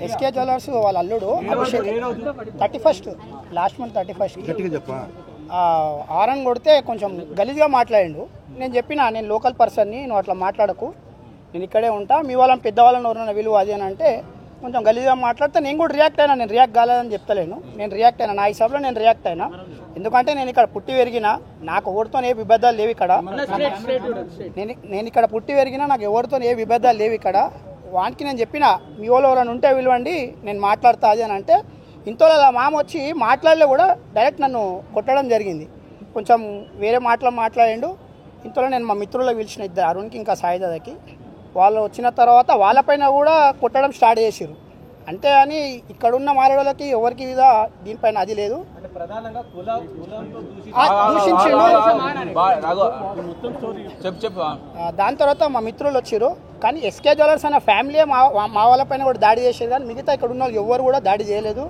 SK jewellers వాళ్ళ అల్లుడు 31st last month 31st Aaron కొడితే కొంచెం గలీజ్గా మాట్లాడిండు. నేను చెప్పిన నేను లోకల్ పర్సన్ని, నువ్వు అట్లా మాట్లాడకు, నేను ఇక్కడే ఉంటా, మీ వాళ్ళని పెద్దవాళ్ళని ఎవరైనా విలువ అది అని అంటే కొంచెం గలీజ్గా మాట్లాడితే నేను కూడా రియాక్ట్ అయినా. నేను రియాక్ట్ కాలేదని చెప్తలేను, నేను రియాక్ట్ అయినా, నా హిసాబ్లో నేను రియాక్ట్ అయినా. ఎందుకంటే నేను ఇక్కడ పుట్టి పెరిగిన, నాకు ఎవరితో ఏ విభేదాలు లేవు ఇక్కడ. నేను ఇక్కడ పుట్టి పెరిగినా, నాకు ఎవరితో ఏ విభేదాలు లేవు ఇక్కడ. వానికి నేను చెప్పిన మీ వాళ్ళు ఎవరైనా ఉంటే విలువండి, నేను మాట్లాడతా అది అని అంటే ఇంతలో మామ వచ్చి మాట్లాడలే కూడా డైరెక్ట్ నన్ను కొట్టడం జరిగింది. కొంచెం వేరే మాట్లాడిండు. ఇంతలో నేను మా మిత్రులకు పిలిచిన ఇద్దరు, అరుణ్కి ఇంకా సాయిదాదాకి. వాళ్ళు వచ్చిన తర్వాత వాళ్ళపైన కూడా కొట్టడం స్టార్ట్ చేసారు. అంతే అని ఇక్కడున్న మాట్లాడోళ్ళకి ఎవరికి దీనిపైన అది లేదు. దాని తర్వాత మా మిత్రులు వచ్చారు. కానీ ఎస్కే జ్యువెలర్స్ అన్న ఫ్యామిలీ మా వాళ్ళపైన కూడా దాడి చేసేది, కానీ మిగతా ఇక్కడ ఉన్న వాళ్ళు ఎవరు కూడా దాడి చేయలేదు.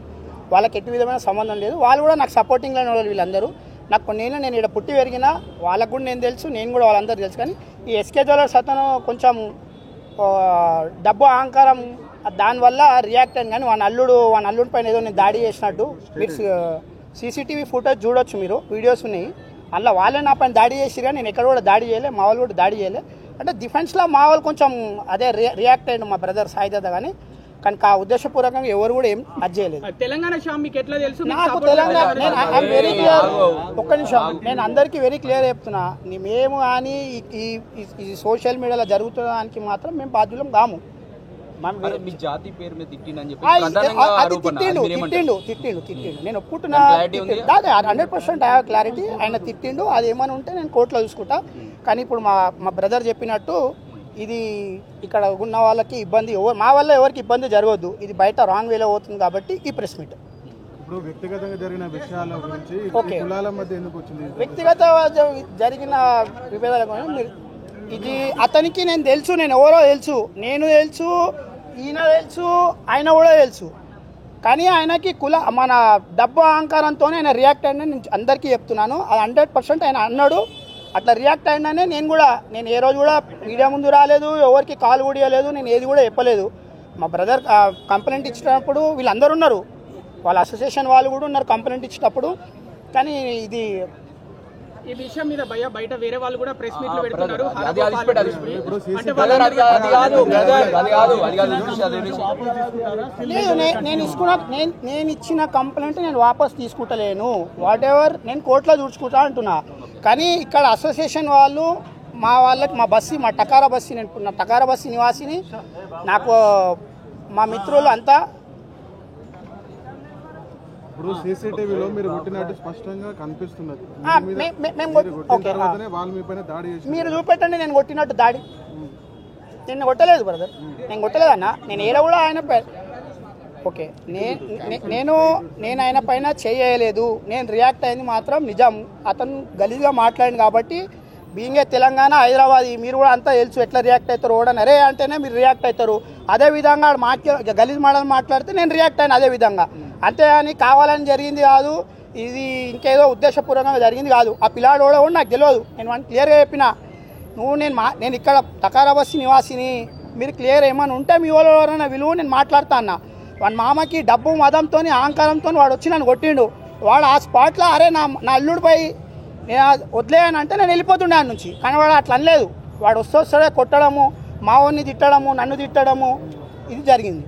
వాళ్ళకి ఎట్టి విధమైన సంబంధం లేదు. వాళ్ళు కూడా నాకు సపోర్టింగ్లో వాళ్ళు వీళ్ళందరూ. నాకు నేను ఇక్కడ పుట్టి పెరిగిన వాళ్ళకు కూడా నేను తెలుసు, నేను కూడా వాళ్ళందరూ తెలుసు. కానీ ఈ ఎస్కే జ్యువెలర్స్ అతను కొంచెం డబ్బు అహంకారం దానివల్ల రియాక్ట్ అయింది. కానీ వాళ్ళ అల్లుడి పైన ఏదో నేను దాడి చేసినట్టు మీరు సీసీటీవీ ఫుటేజ్ చూడొచ్చు, మీరు వీడియోస్ ఉన్నాయి. అందులో వాళ్ళే నా పైన దాడి చేసి, కానీ నేను ఎక్కడ కూడా దాడి చేయలే, మా వాళ్ళు కూడా దాడి చేయలే. అంటే డిఫెన్స్లో మా వాళ్ళు కొంచెం అదే రియాక్ట్ అయ్యిండు మా బ్రదర్ సాయిదాదా. కానీ ఆ ఉద్దేశపూర్వకంగా ఎవరు కూడా ఏం అది చేయలేదు. తెలంగాణ నాకు తెలంగాణ వెరీ క్లియర్. ఒక్క నిమిషం, నేను అందరికీ వెరీ క్లియర్ చెప్తున్నా, మేము కానీ ఈ సోషల్ మీడియాలో జరుగుతున్న దానికి మాత్రం మేము బాధ్యులం కాము. తిట్టిండు, నేను ఒప్పుకుంటున్నా. 100% ఐ హావ్ క్లారిటీ. ఆయన తిట్టిండు, అది ఏమైనా ఉంటే నేను కోర్టులో చూసుకుంటా. కానీ ఇప్పుడు మా బ్రదర్ చెప్పినట్టు ఇది ఇక్కడ ఉన్న వాళ్ళకి ఇబ్బంది, మా వల్ల ఎవరికి ఇబ్బంది జరగవద్దు. ఇది బయట రాంగ్ వేలో అవుతుంది కాబట్టి ఈ ప్రెస్ మీట్. వ్యక్తిగతంగా జరిగిన విషయాల గురించి వ్యక్తిగత జరిగిన విభేదాల గురించి ఇది అతనికి నేను తెలుసు, నేను ఎవరో తెలుసు, నేను తెలుసు, ఈయన తెలుసు, ఆయన కూడా తెలుసు. కానీ ఆయనకి మన డబ్బు అహంకారంతోనే ఆయన రియాక్ట్ అయినా నేను అందరికీ చెప్తున్నాను. అది 100% ఆయన అన్నాడు. అట్లా రియాక్ట్ అయినానే నేను ఏ రోజు కూడా మీడియా ముందు రాలేదు, ఎవరికి కాల్ కూడా ఇవ్వలేదు, నేను ఏది కూడా చెప్పలేదు. మా బ్రదర్ కంప్లైంట్ ఇచ్చినప్పుడు వీళ్ళందరూ ఉన్నారు, వాళ్ళ అసోసియేషన్ వాళ్ళు కూడా ఉన్నారు కంప్లైంట్ ఇచ్చినప్పుడు. కానీ ఇది ఈ విషయం మీద బయట వేరే వాళ్ళు కూడా ప్రెస్ మీట్లు పెడుతున్నారు. నేను ఇచ్చిన కంప్లైంట్ నేను వాపస్ తీసుకుంటలేను, వాట్ ఎవర్ నేను కోర్టులో చూసుకుంటా అంటున్నా. కానీ ఇక్కడ అసోసియేషన్ వాళ్ళు మా వాళ్ళకి మా టకారా బస్సీ, నేను నా టకారా బస్సీ నివాసిని, నాకు మా మిత్రులు అంతా. ఇప్పుడు సీసీటీవీలో మీరు కొట్టినట్టు స్పష్టంగా కనిపిస్తున్నది. మీరు చూపెట్టండి నేను కొట్టినట్టు దాడి. నేను కొట్టలేదు బ్రదర్, నేను కొట్టలేదు అన్న. నేను ఏదో కూడా ఆయన ఓకే, నేను ఆయన పైన చేయలేదు. నేను రియాక్ట్ అయింది మాత్రం నిజం. అతను గలీజ్గా మాట్లాడింది కాబట్టి బీయింగే తెలంగాణ, హైదరాబాద్, మీరు కూడా అంతా తెలుసు ఎట్లా రియాక్ట్ అవుతారు. ఓడని అరే అంటేనే మీరు రియాక్ట్ అవుతారు. అదేవిధంగా గలీజ్ మాట్లాడితే నేను రియాక్ట్ అయినా అదే విధంగా. అంతేగాని కావాలని జరిగింది కాదు, ఇది ఇంకేదో ఉద్దేశపూర్వకంగా జరిగింది కాదు. ఆ పిల్లాడు కూడా నాకు తెలియదు. నేను వాడిని క్లియర్గా చెప్పిన, నేను ఇక్కడ టకారా బస్సీ నివాసిని, మీరు క్లియర్ ఏమైనా ఉంటే మీ వాళ్ళు ఎవరైనా విలువ నేను మాట్లాడతా అన్న. వాడి మామకి డబ్బు మదంతో అహంకారంతో వాడు వచ్చి నన్ను కొట్టిండు. వాడు ఆ స్పాట్లో అరే నా అల్లుడిపై నేను వదిలేయనంటే నేను వెళ్ళిపోతుండే ఆయన నుంచి. కానీ వాడు అట్లా అనలేదు. వాడు వస్తే కొట్టడము, మా వాడిని తిట్టడము, నన్ను తిట్టడము, ఇది జరిగింది.